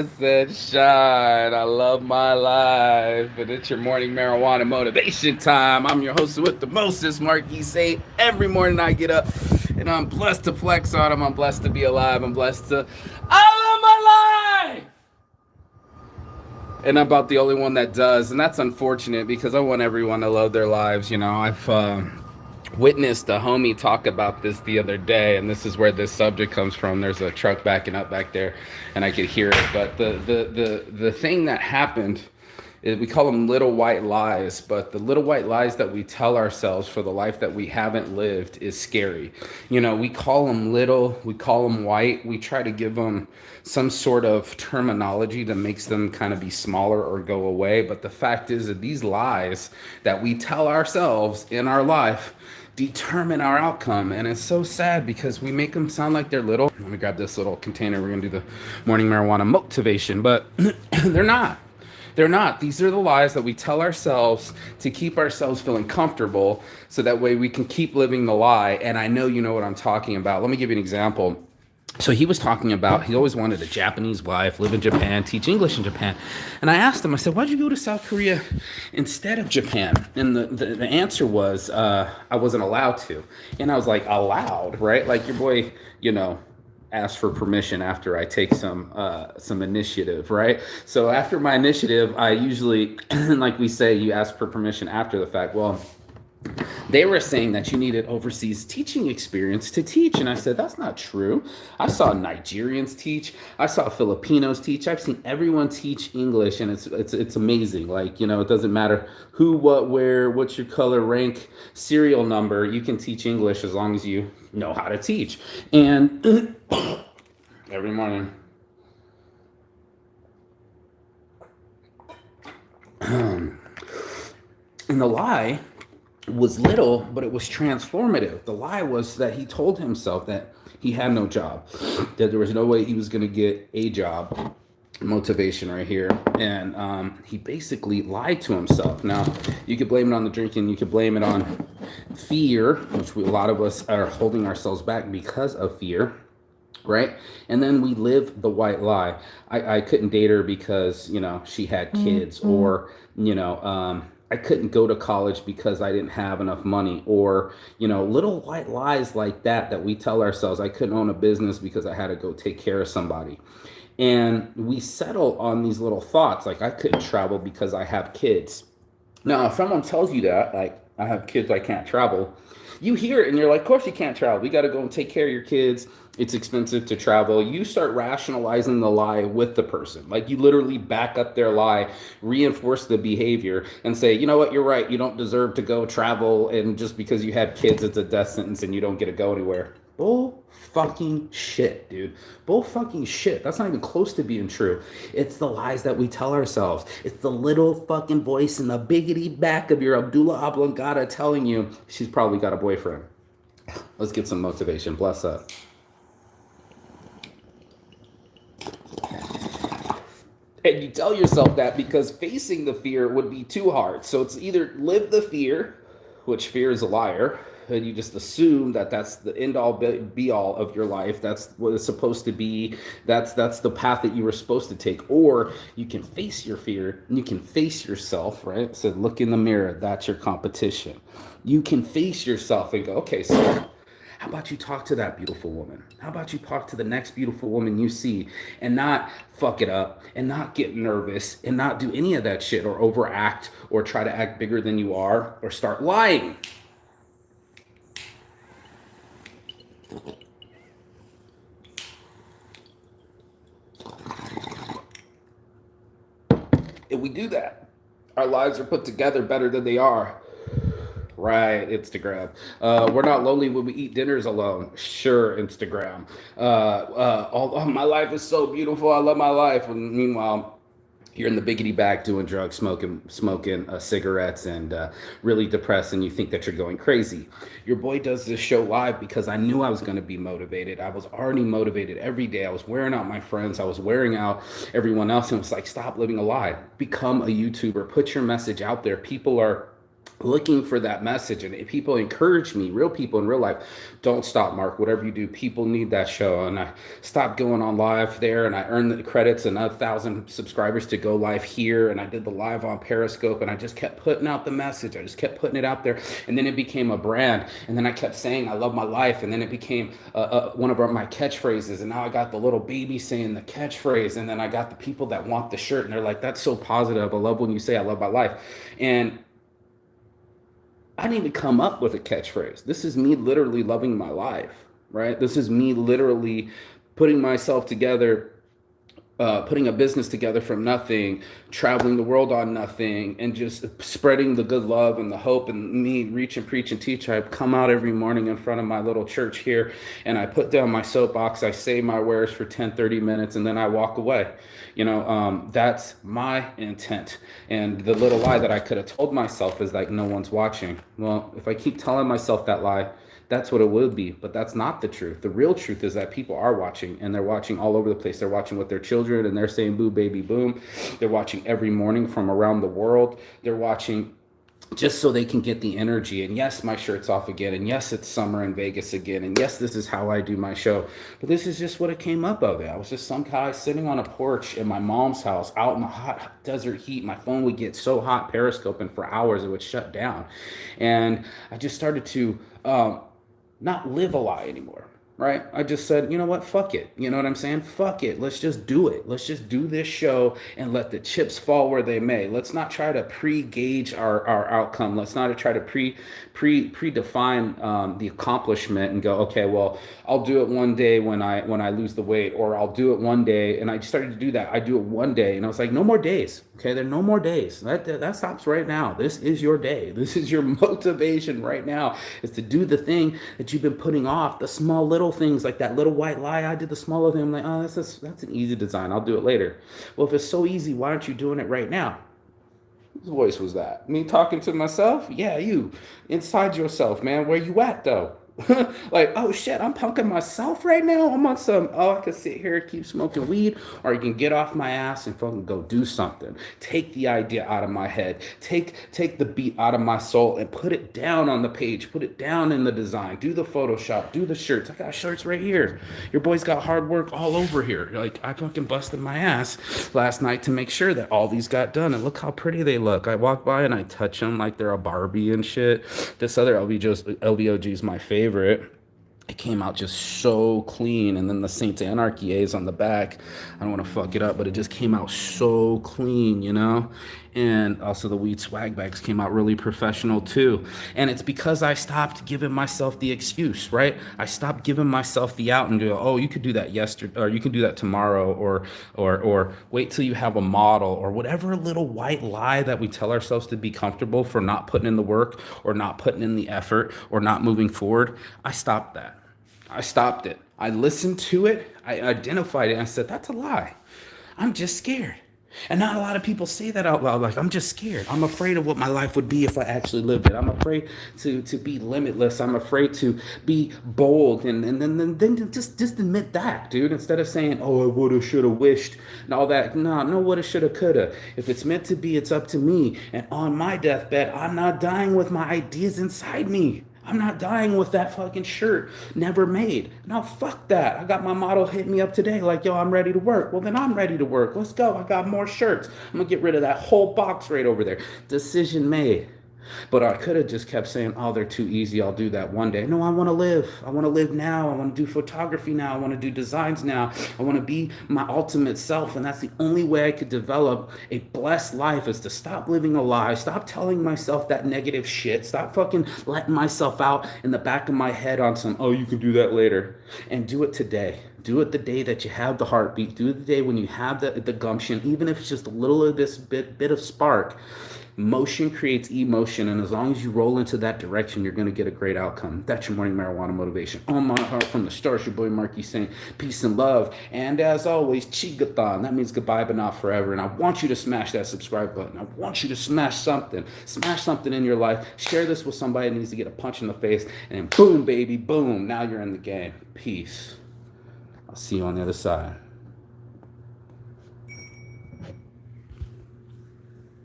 Shine. I love my life. And it's your morning marijuana motivation time. I'm your host with the mostest, Marquis Say. Every morning I get up and I'm blessed to flex on them. I'm blessed to be alive. I'm blessed to. I love my life! And I'm about the only one that does. And that's unfortunate because I want everyone to love their lives. You know, I've witnessed a homie talk about this the other day, and this is where this subject comes from. There's a truck backing up back there, and I could hear it. But the thing that happened is we call them little white lies, but the little white lies that we tell ourselves for the life that we haven't lived is scary. You know, we call them little, we call them white, we try to give them some sort of terminology that makes them kind of be smaller or go away. But the fact is that these lies that we tell ourselves in our life determine our outcome. And it's so sad because we make them sound like they're little. Let me grab this little container. We're going to do the morning marijuana motivation, but they're not. They're not. These are the lies that we tell ourselves to keep ourselves feeling comfortable so that way we can keep living the lie. And I know you know what I'm talking about. Let me give you an example. So he was talking about he always wanted a Japanese wife, live in Japan, teach English in Japan. And I asked him, I said, why'd you go to South Korea instead of Japan? And the answer was, I wasn't allowed to. And I was like, allowed, right? Like your boy, you know, ask for permission after I take some initiative, right? So after my initiative, I usually, like we say, you ask for permission after the fact. Well, they were saying that you needed overseas teaching experience to teach, and I said that's not true. I saw Nigerians teach, I saw Filipinos teach, I've seen everyone teach English, and it's amazing. Like, you know, it doesn't matter who, what, where, what's your color, rank, serial number, you can teach English as long as you know how to teach. And every morning and the lie was little, but it was transformative. The lie was that he told himself that he had no job, that there was no way he was going to get a job. Motivation right here. And he basically lied to himself. Now, you could blame it on the drinking, you could blame it on fear, which a lot of us are holding ourselves back because of fear. Right. And then we live the white lie. I couldn't date her because, you know, she had kids, or, you know, I couldn't go to college because I didn't have enough money, or, you know, little white lies like that we tell ourselves. I couldn't own a business because I had to go take care of somebody. And we settle on these little thoughts like I couldn't travel because I have kids. Now, if someone tells you that, like, I have kids, I can't travel, you hear it and you're like, of course you can't travel. We got to go and take care of your kids. It's expensive to travel. You start rationalizing the lie with the person. Like, you literally back up their lie, reinforce the behavior, and say, you know what, you're right. You don't deserve to go travel. And just because you had kids, it's a death sentence and you don't get to go anywhere. Bull fucking shit, dude. Bull fucking shit. That's not even close to being true. It's the lies that we tell ourselves. It's the little fucking voice in the biggity back of your Abdullah Oblongata telling you she's probably got a boyfriend. Let's get some motivation. Bless up. And you tell yourself that because facing the fear would be too hard. So it's either live the fear, which fear is a liar, and you just assume that that's the end all be all of your life. That's what it's supposed to be. That's the path that you were supposed to take. Or you can face your fear and you can face yourself, right? So look in the mirror. That's your competition. You can face yourself and go, okay, so how about you talk to that beautiful woman? How about you talk to the next beautiful woman you see and not fuck it up and not get nervous and not do any of that shit or overact or try to act bigger than you are or start lying? If we do that, our lives are put together better than they are. Right, Instagram. We're not lonely when we eat dinners alone. Sure, Instagram. My life is so beautiful. I love my life. And meanwhile, you're in the biggity back doing drugs, smoking cigarettes, and really depressed, and you think that you're going crazy. Your boy does this show live because I knew I was going to be motivated. I was already motivated every day. I was wearing out my friends. I was wearing out everyone else, and it was like, stop living a lie. Become a YouTuber. Put your message out there. People are looking for that message, and people encourage me, real people in real life, don't stop, Mark, whatever you do, people need that show. And I stopped going on live there, and I earned the credits and 1,000 subscribers to go live here, and I did the live on Periscope, and I just kept putting out the message, I just kept putting it out there, and then it became a brand, and then I kept saying I love my life, and then it became one of my catchphrases, and now I got the little baby saying the catchphrase, and then I got the people that want the shirt, and they're like, that's so positive, I love when you say I love my life. And I didn't even come up with a catchphrase. This is me literally loving my life, right? This is me literally putting myself together, putting a business together from nothing, traveling the world on nothing, and just spreading the good love and the hope, and me reach and preach and teach. I come out every morning in front of my little church here, and I put down my soapbox, I say my wares for 10, 30 minutes, and then I walk away. That's my intent. And the little lie that I could have told myself is like, no one's watching. Well, if I keep telling myself that lie, that's what it would be, but that's not the truth. The real truth is that people are watching, and they're watching all over the place. They're watching with their children, and they're saying boo baby boom. They're watching every morning from around the world. They're watching just so they can get the energy. And yes, my shirt's off again, and yes, it's summer in Vegas again, and yes, this is how I do my show, but this is just what it came up of it. I was just some guy sitting on a porch in my mom's house out in the hot desert heat. My phone would get so hot periscoping for hours it would shut down, and I just started to not live a lie anymore, right? I just said, you know what, fuck it. You know what I'm saying? Fuck it. Let's just do it. Let's just do this show and let the chips fall where they may. Let's not try to pre-gauge our outcome. Let's not try to predefine the accomplishment and go, okay, well, I'll do it one day when I lose the weight, or I'll do it one day. And I started to do that. I do it one day, and I was like, no more days. Okay, there are no more days. That stops right now. This is your day. This is your motivation right now, is to do the thing that you've been putting off. The small little things, like that little white lie. I did the small little thing. I'm like, oh, that's an easy design. I'll do it later. Well, if it's so easy, why aren't you doing it right now? Whose voice was that? Me talking to myself? Yeah, you. Inside yourself, man. Where you at, though? Like, oh shit, I'm punking myself right now. I'm on some, oh, I could sit here and keep smoking weed, or you can get off my ass and fucking go do something. Take the idea out of my head. Take the beat out of my soul and put it down on the page. Put it down in the design. Do the Photoshop. Do the shirts. I got shirts right here. Your boy's got hard work all over here. Like, I fucking busted my ass last night to make sure that all these got done. And look how pretty they look. I walk by and I touch them like they're a Barbie and shit. This other LVOG is my favorite. It came out just so clean, and then the Saints Anarchy A's on the back. I don't want to fuck it up, but it just came out so clean, And also the weed swag bags came out really professional too. And it's because I stopped giving myself the excuse, right? I stopped giving myself the out and go, oh, you could do that yesterday, or you can do that tomorrow, or wait till you have a model, or whatever little white lie that we tell ourselves to be comfortable for not putting in the work, or not putting in the effort, or not moving forward. I stopped that. I stopped it. I listened to it. I identified it. And I said, that's a lie. I'm just scared. And not a lot of people say that out loud. Like, I'm just scared. I'm afraid of what my life would be if I actually lived it. I'm afraid to be limitless. I'm afraid to be bold. And then just admit that, dude. Instead of saying, oh, I woulda, shoulda, wished, and all that. No woulda, shoulda, coulda. If it's meant to be, it's up to me. And on my deathbed, I'm not dying with my ideas inside me. I'm not dying with that fucking shirt never made. No, fuck that. I got my model hit me up today like, yo, I'm ready to work. Well, then I'm ready to work. Let's go. I got more shirts. I'm going to get rid of that whole box right over there. Decision made. But I could have just kept saying, oh, they're too easy. I'll do that one day. No, I want to live. I want to live now. I want to do photography now. I want to do designs now. I want to be my ultimate self. And that's the only way I could develop a blessed life, is to stop living a lie. Stop telling myself that negative shit. Stop fucking letting myself out in the back of my head on some, oh, you can do that later. And do it today. Do it the day that you have the heartbeat. Do it the day when you have the gumption, even if it's just a little of this bit of spark. Motion creates emotion, and as long as you roll into that direction, you're going to get a great outcome. That's your morning marijuana motivation. On my heart from the stars, your boy Marky saying peace and love. And as always, Chigathon. That means goodbye, but not forever. And I want you to smash that subscribe button. I want you to smash something in your life. Share this with somebody that needs to get a punch in the face, and then boom, baby, boom. Now you're in the game. Peace. I'll see you on the other side.